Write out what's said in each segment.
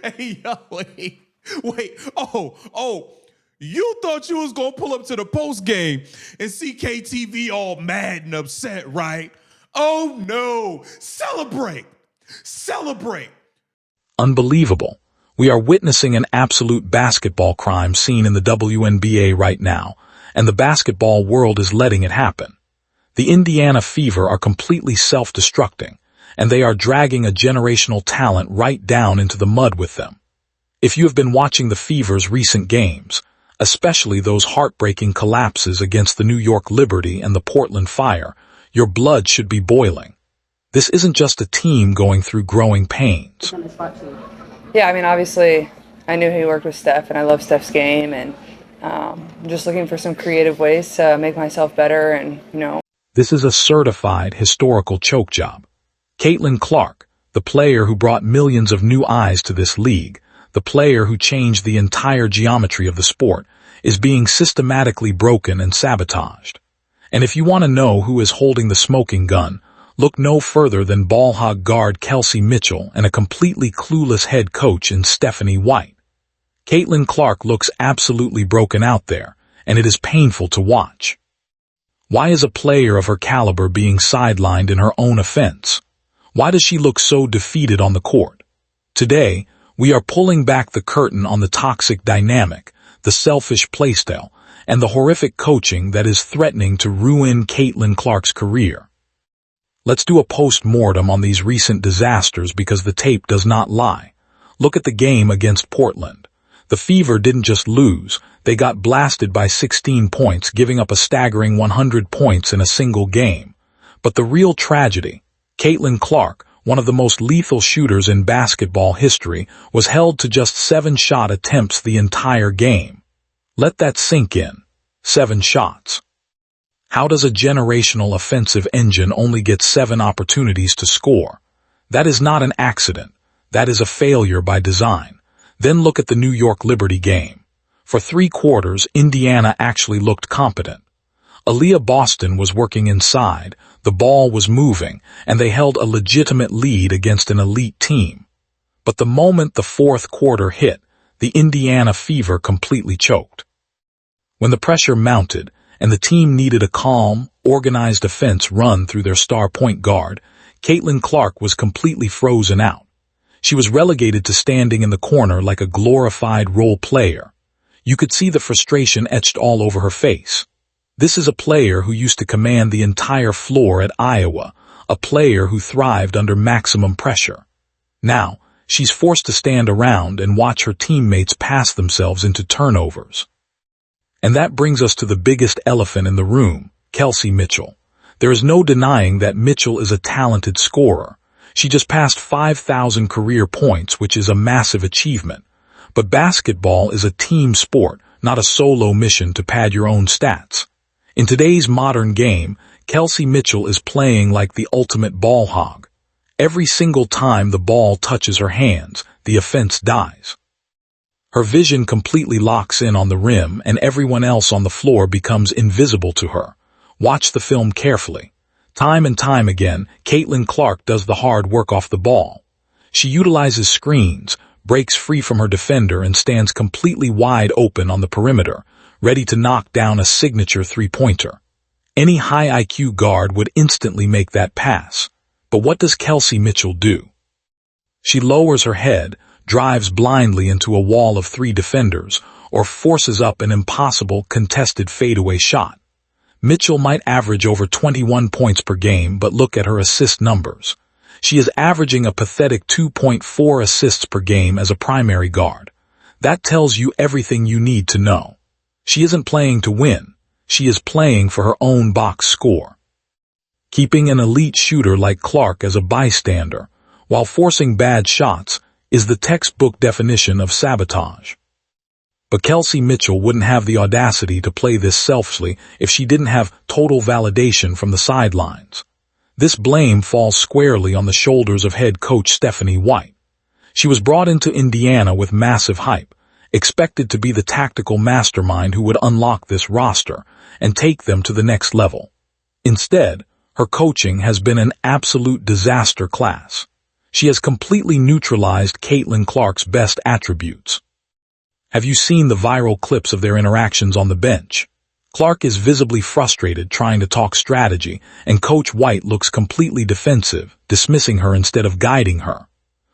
Hey, yo, wait. Oh. You thought you was going to pull up to the post game and see KTV all mad and upset, right? Oh, no. Celebrate. Unbelievable. We are witnessing an absolute basketball crime scene in the WNBA right now, and the basketball world is letting it happen. The Indiana Fever are completely self-destructing, and they are dragging a generational talent right down into the mud with them. If you have been watching the Fever's recent games, especially those heartbreaking collapses against the New York Liberty and the Portland Fire, your blood should be boiling. This isn't just a team going through growing pains. Yeah, I mean, obviously, I knew he worked with Steph, and I love Steph's game, and I'm just looking for some creative ways to make myself better, and, This is a certified historical choke job. Caitlin Clark, the player who brought millions of new eyes to this league, the player who changed the entire geometry of the sport, is being systematically broken and sabotaged. And if you want to know who is holding the smoking gun, look no further than BALLHOG guard Kelsey Mitchell and a completely clueless head coach in Stephanie White. Caitlin Clark looks absolutely broken out there, and it is painful to watch. Why is a player of her caliber being sidelined in her own offense? Why does she look so defeated on the court? Today, we are pulling back the curtain on the toxic dynamic, the selfish playstyle, and the horrific coaching that is threatening to ruin Caitlin Clark's career. Let's do a post-mortem on these recent disasters because the tape does not lie. Look at the game against Portland. The Fever didn't just lose, they got blasted by 16 points, giving up a staggering 100 points in a single game. But the real tragedy, Caitlin Clark, one of the most lethal shooters in basketball history, was held to just 7 shot attempts the entire game. Let that sink in. 7 shots. How does a generational offensive engine only get 7 opportunities to score? That is not an accident. That is a failure by design. Then look at the New York Liberty game. For 3 quarters, Indiana actually looked competent. Aaliyah Boston was working inside, the ball was moving, and they held a legitimate lead against an elite team. But the moment the 4th quarter hit, the Indiana Fever completely choked. When the pressure mounted, and the team needed a calm, organized offense run through their star point guard, Caitlin Clark was completely frozen out. She was relegated to standing in the corner like a glorified role player. You could see the frustration etched all over her face. This is a player who used to command the entire floor at Iowa, a player who thrived under maximum pressure. Now, she's forced to stand around and watch her teammates pass themselves into turnovers. And that brings us to the biggest elephant in the room, Kelsey Mitchell. There is no denying that Mitchell is a talented scorer. She just passed 5,000 career points, which is a massive achievement. But basketball is a team sport, not a solo mission to pad your own stats. In today's modern game, Kelsey Mitchell is playing like the ultimate ball hog. Every single time the ball touches her hands, the offense dies. Her vision completely locks in on the rim, and everyone else on the floor becomes invisible to her. Watch the film carefully. Time and time again, Caitlin Clark does the hard work off the ball. She utilizes screens, breaks free from her defender, and stands completely wide open on the perimeter, ready to knock down a signature three-pointer. Any high IQ guard would instantly make that pass. But what does Kelsey Mitchell do? She lowers her head, drives blindly into a wall of 3 defenders, or forces up an impossible contested fadeaway shot. Mitchell might average over 21 points per game, but look at her assist numbers. She is averaging a pathetic 2.4 assists per game as a primary guard. That tells you everything you need to know. She isn't playing to win. She is playing for her own box score. Keeping an elite shooter like Clark as a bystander, while forcing bad shots, is the textbook definition of sabotage. But Kelsey Mitchell wouldn't have the audacity to play this selfishly if she didn't have total validation from the sidelines. This blame falls squarely on the shoulders of head coach Stephanie White. She was brought into Indiana with massive hype, expected to be the tactical mastermind who would unlock this roster and take them to the next level. Instead, Her coaching has been an absolute disaster class. She has completely neutralized Caitlin Clark's best attributes. Have you seen the viral clips of their interactions on the bench? Clark is visibly frustrated trying to talk strategy, and Coach White looks completely defensive, dismissing her instead of guiding her.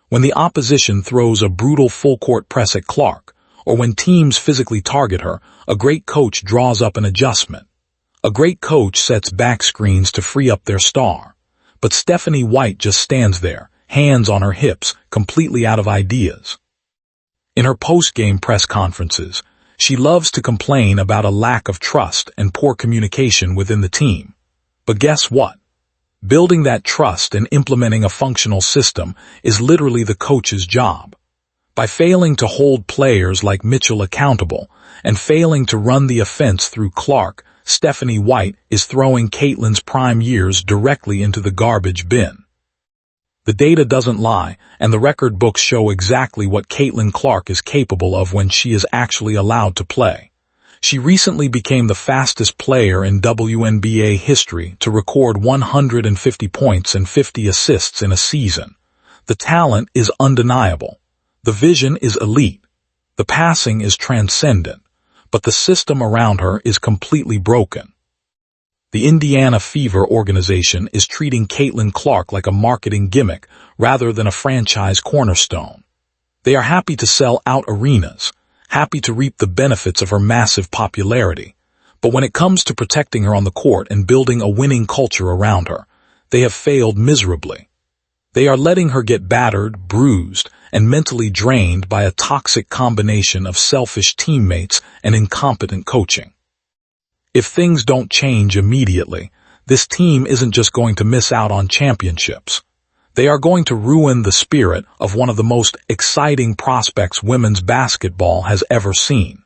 When the opposition throws a brutal full-court press at Clark, or when teams physically target her, a great coach draws up an adjustment. A great coach sets back screens to free up their star. But Stephanie White just stands there, hands on her hips, completely out of ideas. In her post-game press conferences, she loves to complain about a lack of trust and poor communication within the team. But guess what? Building that trust and implementing a functional system is literally the coach's job. By failing to hold players like Mitchell accountable and failing to run the offense through Clark, Stephanie White is throwing Caitlin's prime years directly into the garbage bin. The data doesn't lie, and the record books show exactly what Caitlin Clark is capable of when she is actually allowed to play. She recently became the fastest player in WNBA history to record 150 points and 50 assists in a season. The talent is undeniable. The vision is elite. The passing is transcendent. But the system around her is completely broken. The Indiana FIBA organization is treating Caitlin Clark like a marketing gimmick rather than a franchise cornerstone. They are happy to sell out arenas, happy to reap the benefits of her massive popularity. But when it comes to protecting her on the court and building a winning culture around her, they have failed miserably. They are letting her get battered, bruised, and mentally drained by a toxic combination of selfish teammates and incompetent coaching. If things don't change immediately, this team isn't just going to miss out on championships. They are going to ruin the spirit of one of the most exciting prospects women's basketball has ever seen.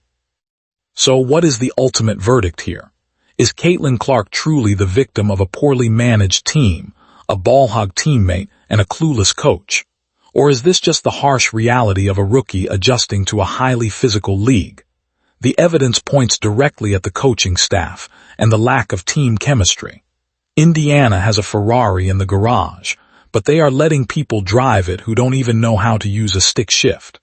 So what is the ultimate verdict here? Is Caitlin Clark truly the victim of a poorly managed team, a ball-hog teammate, and a clueless coach? Or is this just the harsh reality of a rookie adjusting to a highly physical league? The evidence points directly at the coaching staff and the lack of team chemistry. Indiana has a Ferrari in the garage, but they are letting people drive it who don't even know how to use a stick shift.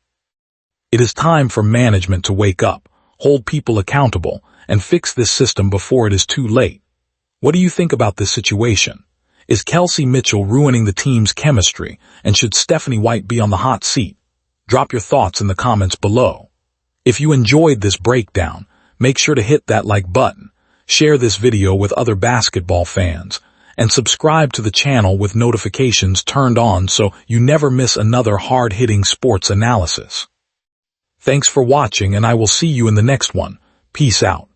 It is time for management to wake up, hold people accountable, and fix this system before it is too late. What do you think about this situation? Is Kelsey Mitchell ruining the team's chemistry, and should Stephanie White be on the hot seat? Drop your thoughts in the comments below. If you enjoyed this breakdown, make sure to hit that like button, share this video with other basketball fans, and subscribe to the channel with notifications turned on so you never miss another hard-hitting sports analysis. Thanks for watching, and I will see you in the next one. Peace out.